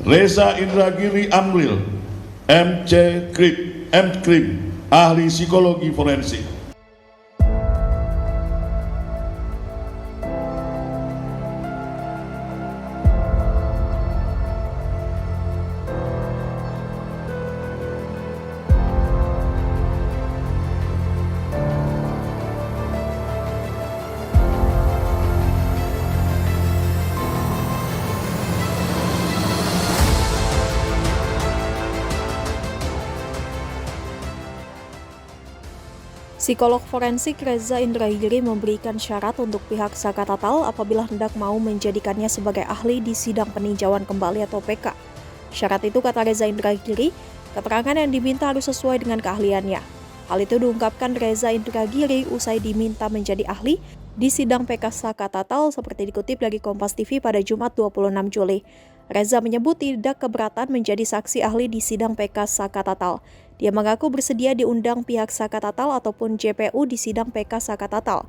Reza Indragiri Amril, M.Krim, ahli psikologi forensik. Psikolog forensik Reza Indragiri memberikan syarat untuk pihak Saka Tatal apabila hendak mau menjadikannya sebagai ahli di sidang peninjauan kembali atau PK. Syarat itu, kata Reza Indragiri, keterangan yang diminta harus sesuai dengan keahliannya. Hal itu diungkapkan Reza Indragiri usai diminta menjadi ahli di sidang PK Saka Tatal seperti dikutip dari Kompas TV pada Jumat 26 Juli. Reza menyebut tidak keberatan menjadi saksi ahli di sidang PK Saka Tatal. Dia mengaku bersedia diundang pihak Saka Tatal ataupun JPU di sidang PK Saka Tatal.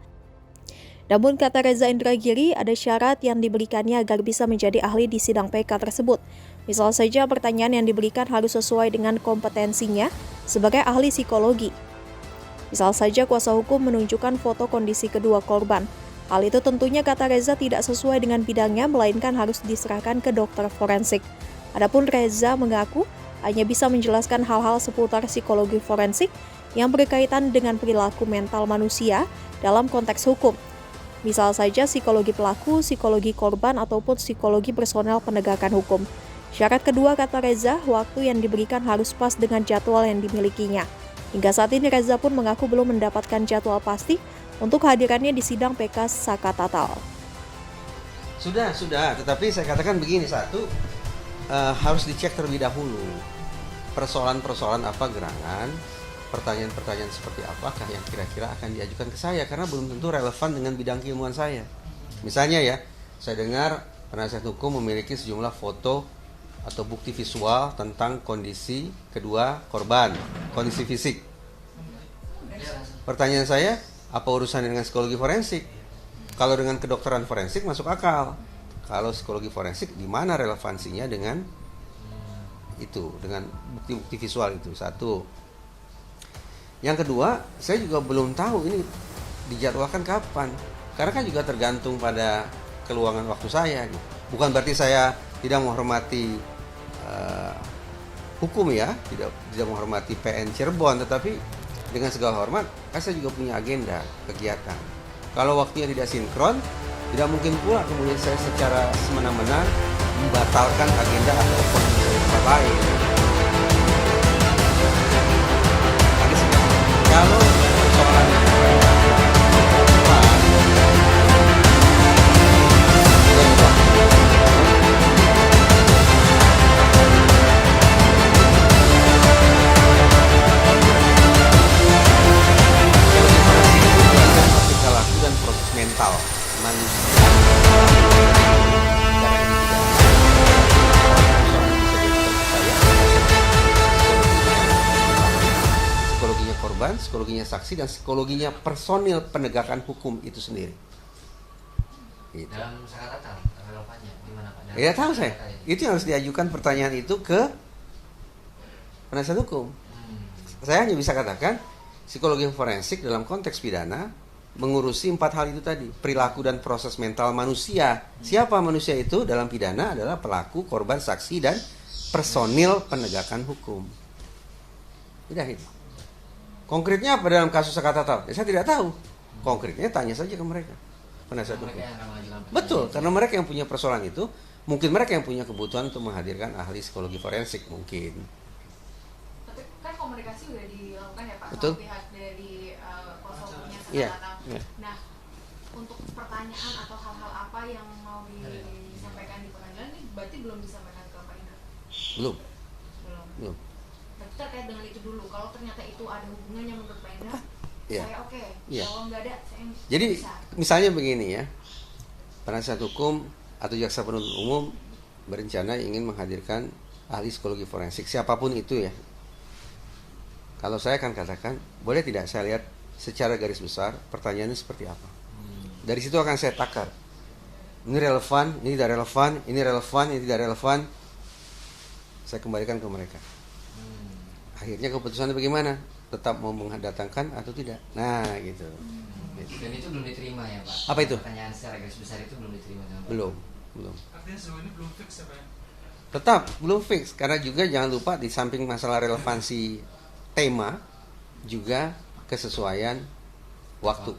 Namun, kata Reza Indragiri, ada syarat yang diberikannya agar bisa menjadi ahli di sidang PK tersebut. Misal saja pertanyaan yang diberikan harus sesuai dengan kompetensinya sebagai ahli psikologi. Misal saja kuasa hukum menunjukkan foto kondisi kedua korban. Hal itu tentunya, kata Reza, tidak sesuai dengan bidangnya, melainkan harus diserahkan ke dokter forensik. Adapun Reza mengaku hanya bisa menjelaskan hal-hal seputar psikologi forensik yang berkaitan dengan perilaku mental manusia dalam konteks hukum. Misal saja psikologi pelaku, psikologi korban, ataupun psikologi personel penegakan hukum. Syarat kedua, kata Reza, waktu yang diberikan harus pas dengan jadwal yang dimilikinya. Hingga saat ini Reza pun mengaku belum mendapatkan jadwal pasti untuk hadirannya di sidang PK Saka Tatal. Sudah, tetapi saya katakan begini, satu, harus dicek terlebih dahulu persoalan-persoalan apa gerangan, pertanyaan-pertanyaan seperti apakah yang kira-kira akan diajukan ke saya, karena belum tentu relevan dengan bidang keilmuan saya. Misalnya ya, saya dengar penasihat hukum memiliki sejumlah foto atau bukti visual tentang kondisi kedua korban, kondisi fisik. Pertanyaan saya, apa urusannya dengan psikologi forensik? Kalau dengan kedokteran forensik masuk akal. Kalau psikologi forensik, di mana relevansinya dengan itu, dengan bukti-bukti visual itu? Satu. Yang kedua, saya juga belum tahu ini dijadwalkan kapan, karena kan juga tergantung pada keluangan waktu saya. Bukan berarti saya tidak menghormati hukum ya, tidak menghormati PN Cirebon, tetapi dengan segala hormat, kan saya juga punya agenda kegiatan. Kalau waktunya tidak sinkron, tidak mungkin pula kemudian saya secara semena-mena membatalkan agenda atau appointment tempat lain. Kalau persoalan kita lakukan proses mental manusia. Psikologinya korban, psikologinya saksi, dan psikologinya personil penegakan hukum itu sendiri. Gitu. Dalam Saka Tatal, relevannya gimana Pak? Ya tahu saya. Itu yang harus diajukan pertanyaan itu ke penasihat hukum. Saya hanya bisa katakan psikologi forensik dalam konteks pidana mengurusi 4 hal itu tadi, perilaku dan proses mental manusia. Siapa manusia itu dalam pidana? Adalah pelaku, korban, saksi, dan personil penegakan hukum. Tidak itu. Konkretnya apa dalam kasus Saka Tatal? Ya, saya tidak tahu. Konkretnya tanya saja ke mereka, penasihat hukum. Betul, karena mereka yang punya persoalan itu, mungkin mereka yang punya kebutuhan untuk menghadirkan ahli psikologi forensik mungkin. Tapi kan komunikasi sudah dilakukan ya Pak, betul, sama pihak dari kuasa hukumnya Saka Iya. Tatal. Nah, untuk pertanyaan atau hal-hal apa yang mau disampaikan di pengadilan ini berarti belum disampaikan ke Pak Indra? Belum. Berarti terkait dengan itu dulu. Kalau ternyata itu ada hubungannya menurut Pak Indra, Iya. saya oke. Iya. Kalau nggak ada, saya Jadi bisa. misalnya begini ya, penasihat hukum atau jaksa penuntut umum berencana ingin menghadirkan ahli psikologi forensik, siapapun itu ya. Kalau saya akan katakan, boleh tidak saya lihat secara garis besar pertanyaannya seperti apa. Dari situ akan saya takar. Ini relevan, ini tidak relevan, ini relevan, ini tidak relevan. saya kembalikan ke mereka. Akhirnya keputusannya bagaimana? Tetap mau mendatangkan atau tidak? Nah, gitu. Dan itu belum diterima ya Pak? Apa itu? Pertanyaan secara garis besar itu belum diterima sama Pak? Belum. Artinya sejauh ini belum fix ya Pak ya? Tetap belum fix karena juga jangan lupa di samping masalah relevansi tema juga kesesuaian waktu.